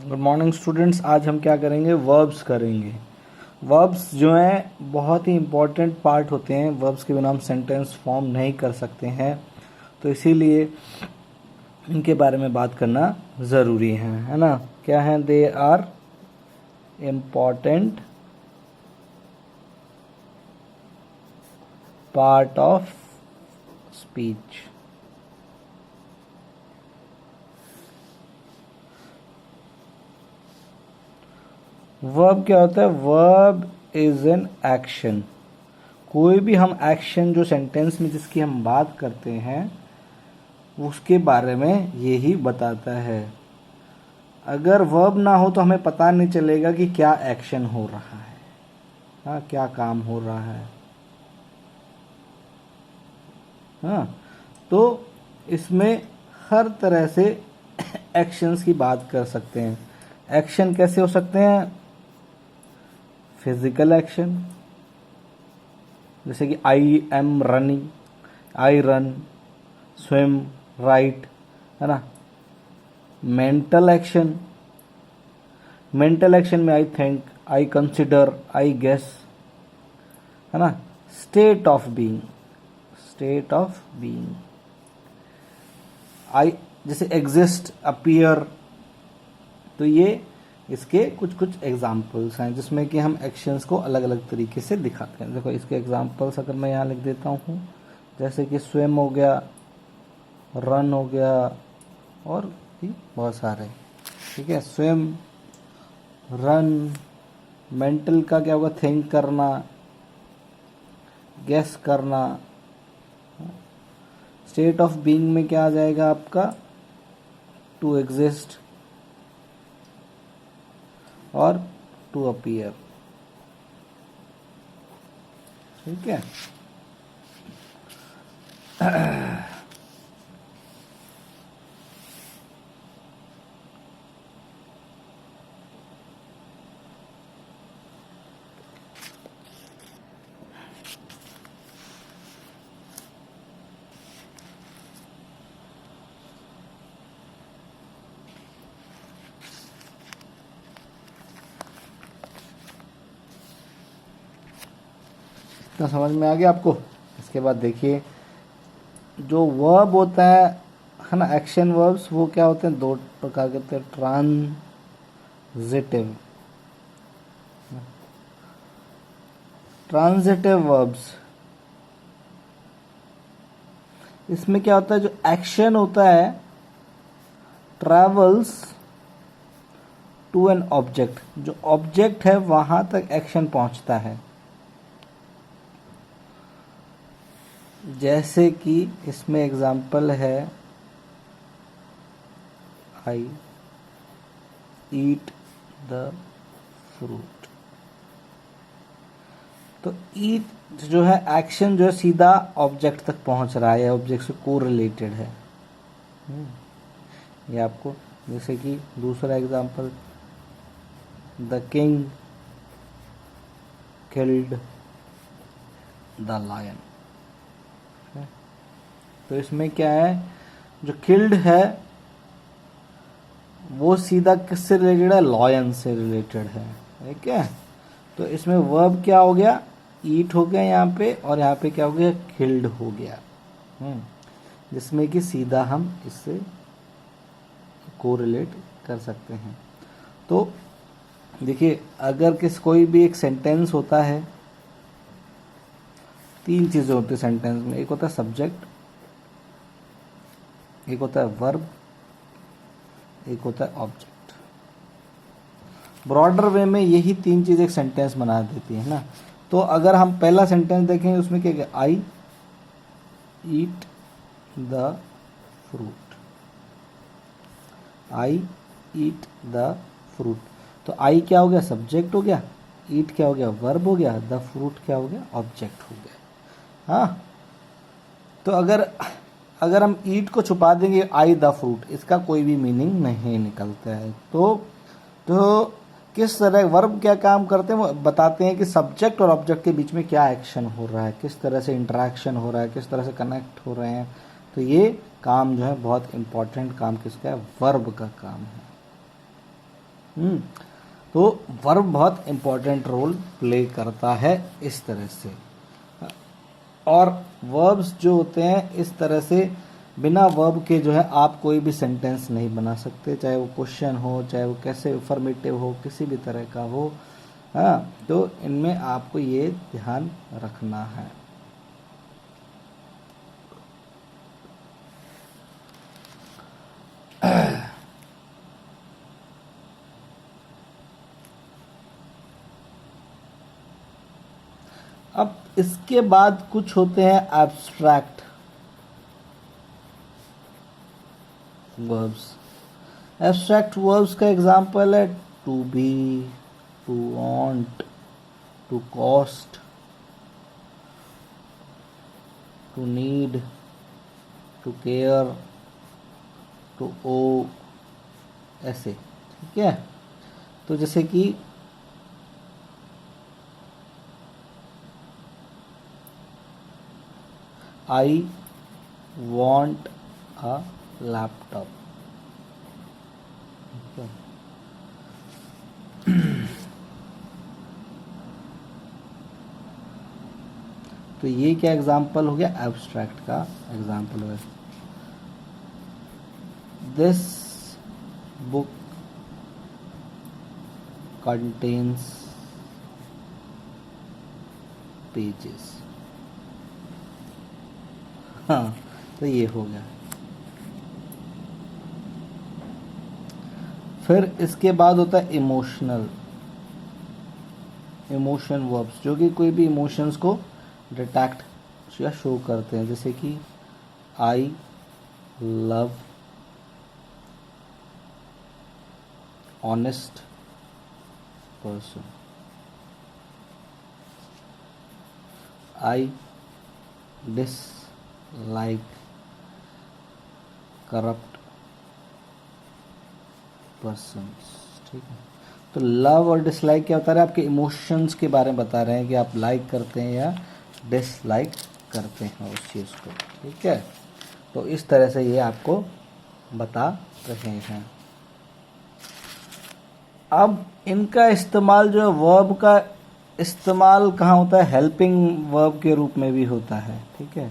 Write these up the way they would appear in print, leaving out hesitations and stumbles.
Good morning students. आज हम क्या करेंगे? वर्ब्स करेंगे। वर्ब्स जो हैं बहुत ही इम्पोर्टेंट पार्ट होते हैं। वर्ब्स के बिना हम सेंटेंस फॉर्म नहीं कर सकते हैं, तो इसीलिए इनके बारे में बात करना ज़रूरी है ना। क्या है? They are important part of speech. Verb क्या होता है? Verb is an action. कोई भी हम एक्शन जो सेंटेंस में जिसकी हम बात करते हैं उसके बारे में यही बताता है। अगर वर्ब ना हो तो हमें पता नहीं चलेगा कि क्या एक्शन हो रहा है, हाँ, क्या काम हो रहा है। हाँ, तो इसमें हर तरह से एक्शंस की बात कर सकते हैं। एक्शन कैसे हो सकते हैं? फिजिकल एक्शन, जैसे कि I am running, I run, swim, right, है ना। मेंटल एक्शन, मेंटल एक्शन में I think, I consider, I guess, है ना। State of being, state of being, I जैसे एग्जिस्ट, अपीयर। तो ये इसके कुछ कुछ एग्जाम्पल्स हैं जिसमें कि हम एक्शंस को अलग अलग तरीके से दिखाते हैं। देखो इसके एग्जाम्पल्स अगर मैं यहाँ लिख देता हूँ, जैसे कि स्विम हो गया, रन हो गया, और भी बहुत सारे। ठीक है, स्विम, रन। मेंटल का क्या होगा? थिंक करना, गेस करना। स्टेट ऑफ बीइंग में क्या आ जाएगा आपका? टू एग्जिस्ट और टू अपीयर। ठीक है। इतना समझ में आ गया आपको? इसके बाद देखिए, जो वर्ब होता है ना, एक्शन वर्ब्स, वो क्या होते हैं? दो प्रकार के होते हैं। ट्रांजिटिव, ट्रांजिटिव वर्ब्स, इसमें क्या होता है? जो एक्शन होता है ट्रेवल्स टू एन ऑब्जेक्ट, जो ऑब्जेक्ट है वहां तक एक्शन पहुंचता है। जैसे कि इसमें एग्जाम्पल है, आई ईट द फ्रूट। तो ईट जो है एक्शन जो है सीधा ऑब्जेक्ट तक पहुंच रहा है, ऑब्जेक्ट से को रिलेटेड है। ये आपको, जैसे कि दूसरा example, the king killed the lion. तो इसमें क्या है? जो किल्ड है वो सीधा किससे रिलेटेड है? लॉयन से रिलेटेड है। ठीक है। तो इसमें वर्ब क्या हो गया? ईट हो गया यहाँ पे, और यहाँ पे क्या हो गया? किल्ड हो गया। जिसमें कि सीधा हम इससे कोरिलेट कर सकते हैं। तो देखिए, अगर कोई भी एक सेंटेंस होता है, तीन चीजें होती है सेंटेंस में। एक होता है सब्जेक्ट, एक होता है वर्ब, एक होता है ऑब्जेक्ट। ब्रॉडर वे में यही तीन चीज एक सेंटेंस बना देती है ना। तो अगर हम पहला सेंटेंस देखें, उसमें क्या है? I eat the fruit, I eat the fruit. तो आई क्या हो गया? सब्जेक्ट हो गया, ईट क्या हो गया? वर्ब हो गया, द फ्रूट क्या हो गया? ऑब्जेक्ट हो गया। हाँ, तो अगर हम ईट को छुपा देंगे आई द फ्रूट, इसका कोई भी मीनिंग नहीं निकलता है। तो किस तरह वर्ब क्या काम करते हैं? वो बताते हैं कि सब्जेक्ट और ऑब्जेक्ट के बीच में क्या एक्शन हो रहा है, किस तरह से इंटरेक्शन हो रहा है, किस तरह से कनेक्ट हो रहे हैं। तो ये काम जो है बहुत इंपॉर्टेंट काम किसका है? वर्ब का काम है। तो वर्ब बहुत इम्पोर्टेंट रोल प्ले करता है इस तरह से। और वर्ब्स जो होते हैं इस तरह से, बिना वर्ब के जो है आप कोई भी सेंटेंस नहीं बना सकते, चाहे वो क्वेश्चन हो, चाहे वो कैसे अफर्मेटिव हो, किसी भी तरह का हो। हाँ, तो इनमें आपको ये ध्यान रखना है। अब इसके बाद कुछ होते हैं एब्स्ट्रैक्ट वर्ब्स। एब्स्ट्रैक्ट वर्ब्स का एग्जांपल है to be, to want, to cost, to need, to care, to owe, ऐसे। ठीक है, तो जैसे कि I want a laptop। तो ये क्या एग्जाम्पल हो गया, एब्स्ट्रैक्ट का एग्जाम्पल हो गया। This book contains pages. हाँ, तो ये हो गया। फिर इसके बाद होता है इमोशनल, इमोशन वर्ब्स, जो कि कोई भी इमोशंस को डिटेक्ट या शो करते हैं, जैसे कि I love honest person, I dislike corrupt persons. ठीक है, तो लव और डिसलाइक क्या बता रहे हैं, आपके इमोशंस के बारे में बता रहे हैं कि आप लाइक करते हैं या डिसलाइक करते हैं उस चीज़ को। ठीक है, तो इस तरह से ये आपको बता रहे हैं। अब इनका इस्तेमाल जो है, वर्ब का इस्तेमाल कहाँ होता है, हेल्पिंग वर्ब के रूप में भी होता है। ठीक है,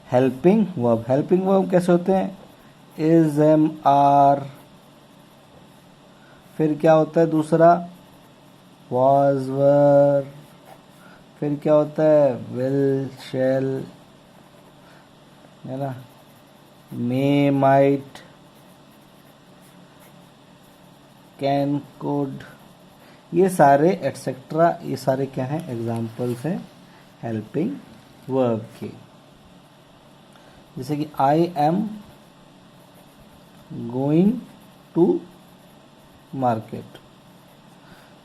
हेल्पिंग वर्ब, हेल्पिंग वर्ब कैसे होते हैं, इज, एम, आर, फिर क्या होता है दूसरा, वाज, वर, फिर क्या होता है, विल, शैल, है ना, मे, माइट, कैन, कुड, ये सारे एटसेट्रा, ये सारे क्या हैं, एग्जाम्पल्स हैं हेल्पिंग वर्ब के। जैसे कि I am going to market,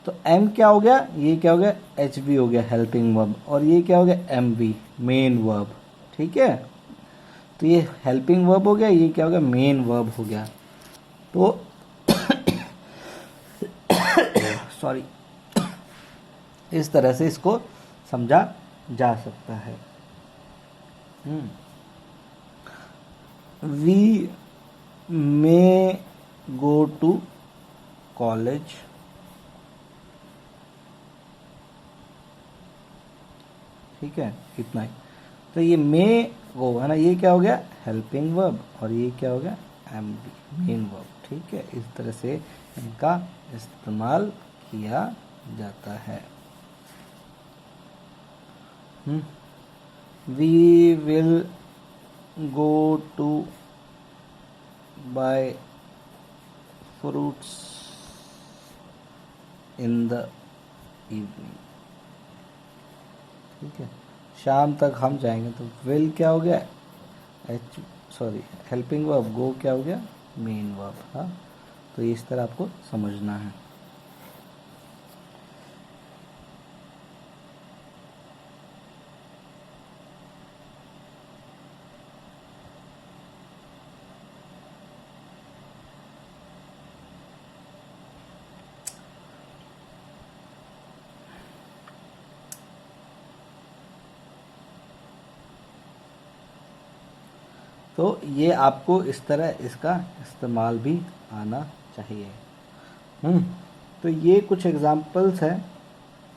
तो एम क्या हो गया, ये क्या हो गया, एच बी हो गया हेल्पिंग वर्ब, और ये क्या हो गया, एम बी मेन वर्ब। ठीक है, तो ये हेल्पिंग वर्ब हो गया, ये क्या हो गया, मेन वर्ब हो गया। तो सॉरी, इस तरह से इसको समझा जा सकता है। We may go to college, ठीक है, इतना ही। तो ये मे वो है ना, ये क्या हो गया, हेल्पिंग वर्ब, और ये क्या हो गया, एम बी मेन वर्ब। ठीक है, इस तरह से इनका इस्तेमाल किया जाता है। We will go to buy fruits in the evening. ठीक है, शाम तक हम जाएंगे, तो विल क्या हो गया, एच, सॉरी, हेल्पिंग वर्ब, गो क्या हो गया, मेन वर्ब। हाँ, तो इस तरह आपको समझना है। तो ये आपको इस तरह इसका इस्तेमाल भी आना चाहिए। तो ये कुछ एग्जाम्पल्स हैं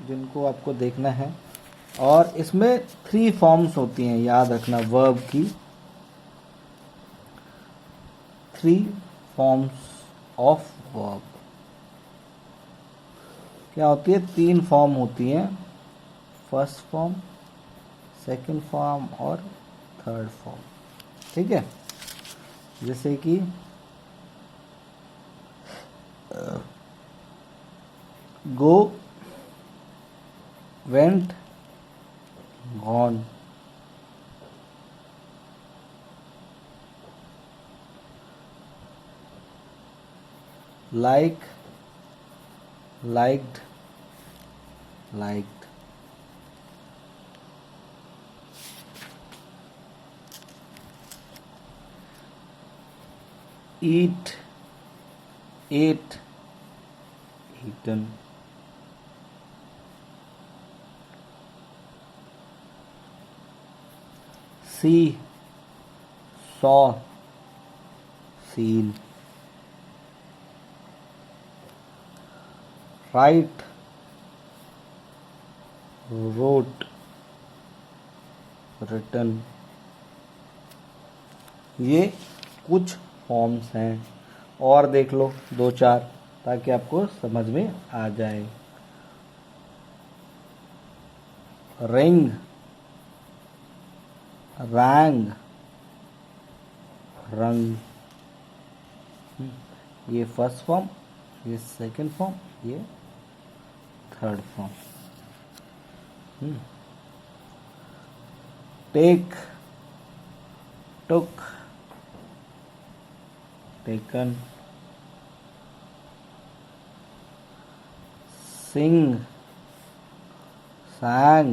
जिनको आपको देखना है। और इसमें 3 फॉर्म्स होती हैं, याद रखना वर्ब की। 3 फॉर्म्स ऑफ वर्ब क्या होती है? 3 फॉर्म होती हैं, फर्स्ट फॉर्म, सेकंड फॉर्म और थर्ड फॉर्म। ठीक है, जैसे कि go, went, gone. Like, liked, liked। eat, ate, eaten। see, saw, seen। write, wrote, written। ये कुछ फॉर्म्स हैं, और देख लो 2-4 ताकि आपको समझ में आ जाए। Ring, rang, rung. ये फर्स्ट फॉर्म, ये सेकंड फॉर्म, ये third form. Take, took, taken. Sing, sang,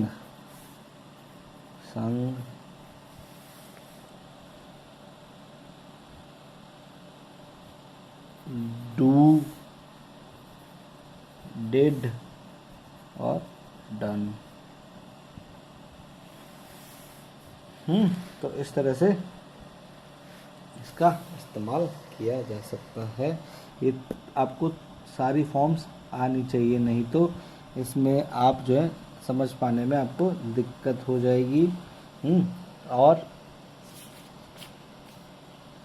sung। do, did और done। तो इस तरह से इसका इस्तेमाल किया जा सकता है। ये आपको सारी फॉर्म्स आनी चाहिए, नहीं तो इसमें आप जो है समझ पाने में आपको दिक्कत हो जाएगी। और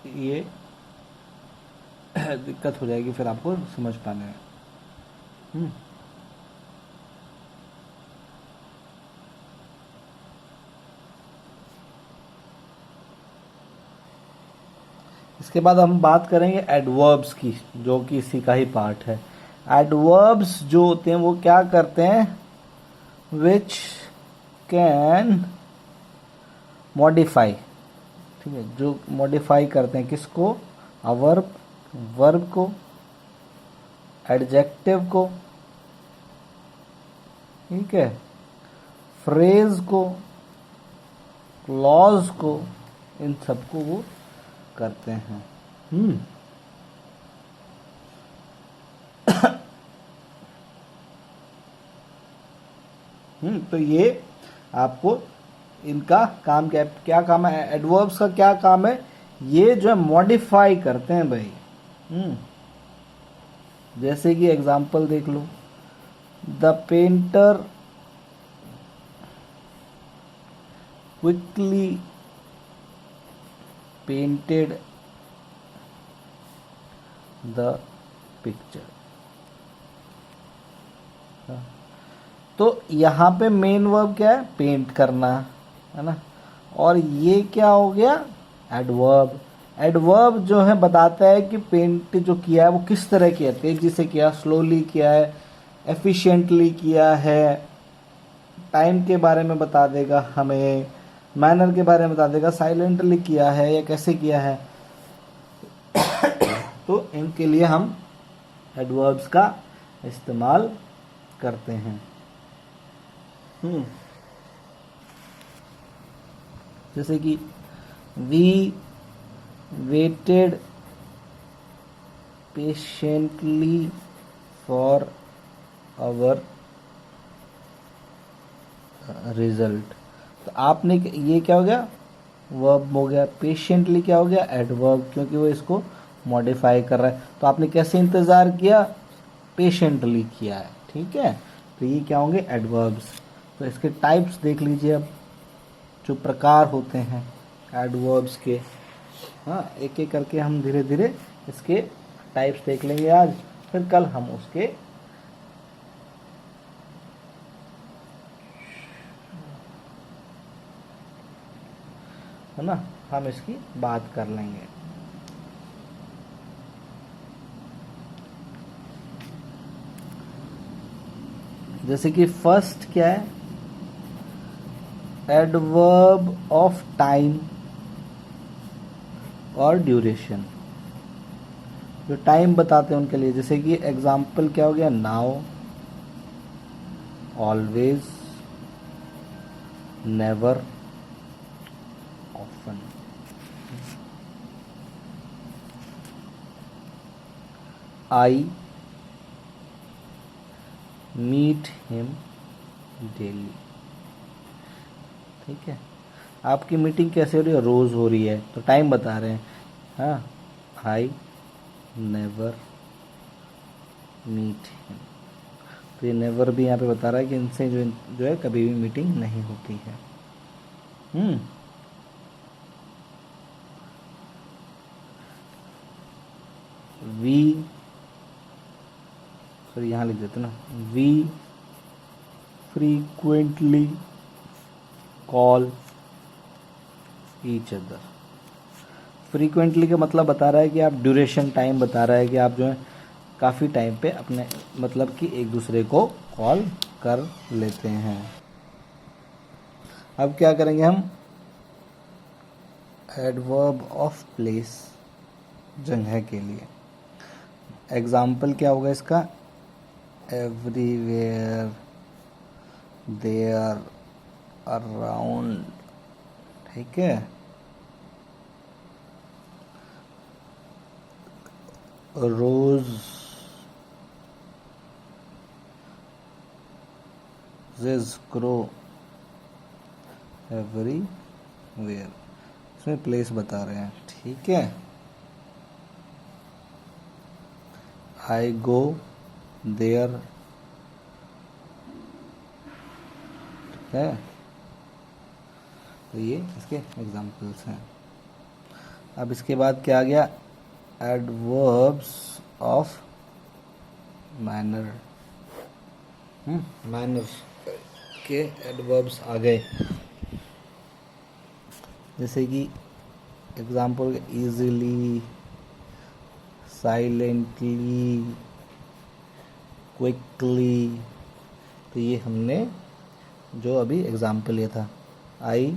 ये दिक्कत हो जाएगी फिर आपको समझ पाने में। इसके बाद हम बात करेंगे एडवर्ब्स की, जो कि इसी का ही पार्ट है। एडवर्ब्स जो होते हैं वो क्या करते हैं? Which can modify. ठीक है, जो मॉडिफाई करते हैं किसको? वर्ब, वर्ब को, एडजेक्टिव को, ठीक है, फ्रेज को, क्लॉज को, इन सबको वो करते हैं। तो ये आपको इनका काम क्या काम है? एडवर्ब्स का क्या काम है? ये जो है मॉडिफाई करते हैं भाई। जैसे कि एग्जांपल देख लो, the painter quickly painted the picture. तो यहाँ पे मेन वर्ब क्या है? पेंट करना, है ना। और ये क्या हो गया? एडवर्ब। एडवर्ब जो है बताता है कि पेंट जो किया है वो किस तरह किया, तेजी से किया, स्लोली किया है, एफिशिएंटली किया है, टाइम के बारे में बता देगा हमें, मैनर के बारे में बता देगा, साइलेंटली किया है या कैसे किया है। तो इनके लिए हम एडवर्ब्स का इस्तेमाल करते हैं। जैसे कि we waited patiently for our result. तो आपने ये क्या हो गया? वर्ब हो गया। पेशेंटली क्या हो गया? एडवर्ब, क्योंकि वो इसको मॉडिफाई कर रहा है। तो आपने कैसे इंतज़ार किया? पेशेंटली किया है, ठीक है। तो ये क्या होंगे, एडवर्ब्स। तो इसके टाइप्स देख लीजिए अब, जो प्रकार होते हैं एडवर्ब्स के। हाँ, एक एक करके हम धीरे धीरे इसके टाइप्स देख लेंगे आज, फिर कल हम उसके है ना, हम इसकी बात कर लेंगे। जैसे कि फर्स्ट क्या है, एडवर्ब ऑफ टाइम और ड्यूरेशन, जो टाइम बताते हैं उनके लिए। जैसे कि एग्जाम्पल क्या हो गया, now, always, never, often. I meet him daily, ठीक है। आपकी मीटिंग कैसे हो रही है, रोज हो रही है, तो टाइम बता रहे हैं। हाँ, आई नेवर मीट हिम, तो ये नेवर भी यहाँ पे बता रहा है कि इनसे जो है कभी भी मीटिंग नहीं होती है। वी, सॉरी यहाँ लिख देते ना, we frequently call each other. Frequently का मतलब बता रहा है कि आप ड्यूरेशन टाइम बता रहा है कि आप जो है काफ़ी टाइम पे अपने मतलब कि एक दूसरे को कॉल कर लेते हैं। अब क्या करेंगे हम, एडवर्ब ऑफ प्लेस, जगह के लिए। एग्जाम्पल क्या होगा इसका, एवरीवेयर, देयर, अराउंड, ठीक है। रोज ग्रो एवरीवेयर, इसमें प्लेस बता रहे हैं, ठीक है। आई गो देयर, है। तो ये इसके एग्जाम्पल्स हैं। अब इसके बाद क्या आ गया, एडवर्ब्स ऑफ मैनर। मैनर के एडवर्ब्स आ गए। जैसे कि एग्जाम्पल, इजीली, साइलेंटली, क्विकली, तो ये हमने जो अभी एग्जाम्पल लिया था, I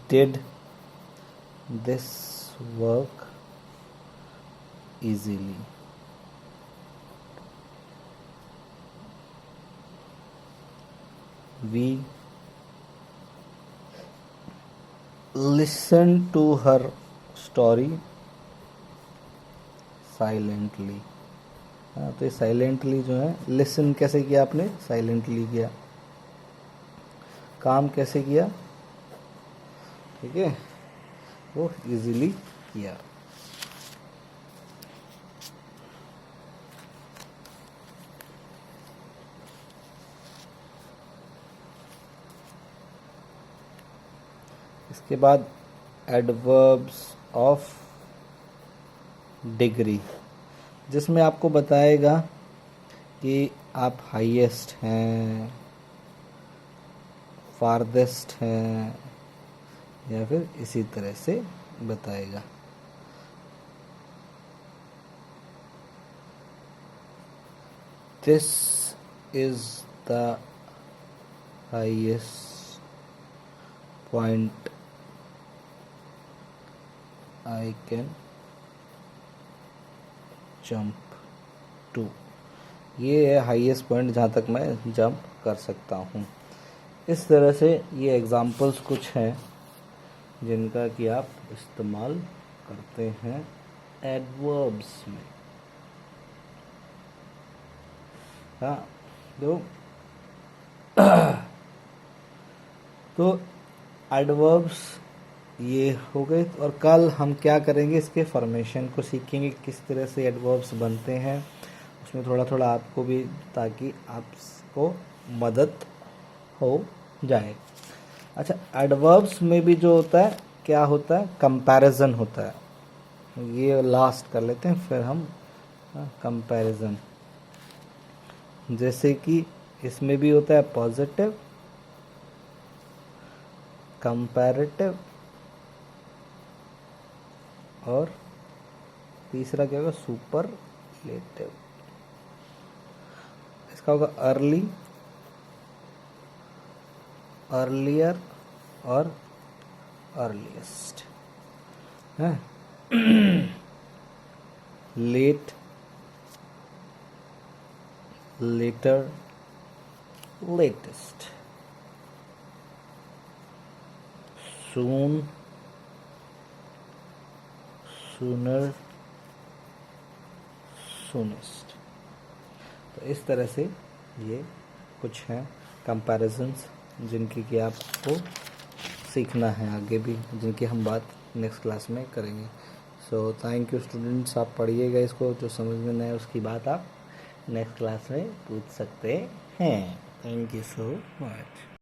did this work easily, we listen to her story silently। हाँ, तो ये साइलेंटली जो है, लिसन कैसे किया आपने, साइलेंटली किया। काम कैसे किया, ठीक है, वो इजीली किया। इसके बाद एडवर्ब्स ऑफ डिग्री, जिसमें आपको बताएगा कि आप हाईएस्ट हैं, फारदेस्ट हैं, या फिर इसी तरह से बताएगा। This is the highest point I can jump to, ये है हाईएस्ट पॉइंट जहाँ तक मैं जंप कर सकता हूँ। इस तरह से ये एग्जाम्पल्स कुछ हैं जिनका कि आप इस्तेमाल करते हैं एडवर्ब्स में। हाँ, तो एडवर्ब्स ये हो गए। और कल हम क्या करेंगे, इसके फॉर्मेशन को सीखेंगे, किस तरह से एडवर्ब्स बनते हैं, उसमें थोड़ा थोड़ा आपको भी, ताकि आपको मदद हो जाए। अच्छा, एडवर्ब्स में भी जो होता है, क्या होता है, कंपैरिजन होता है। ये लास्ट कर लेते हैं, फिर हम कंपैरिजन। जैसे कि इसमें भी होता है पॉजिटिव, कंपैरेटिव, और तीसरा क्या होगा, सुपरलेटिव। इसका होगा अर्ली, अर्लियर और अर्लीस्ट है। Late, later, latest. Soon, sooner, soonest. तो इस तरह से ये कुछ हैं कंपैरिजन्स, जिनकी कि आपको सीखना है आगे भी, जिनकी हम बात नेक्स्ट क्लास में करेंगे। सो थैंक यू स्टूडेंट्स, आप पढ़िएगा इसको, जो समझ में नहीं है उसकी बात आप नेक्स्ट क्लास में पूछ सकते हैं। Thank you so much.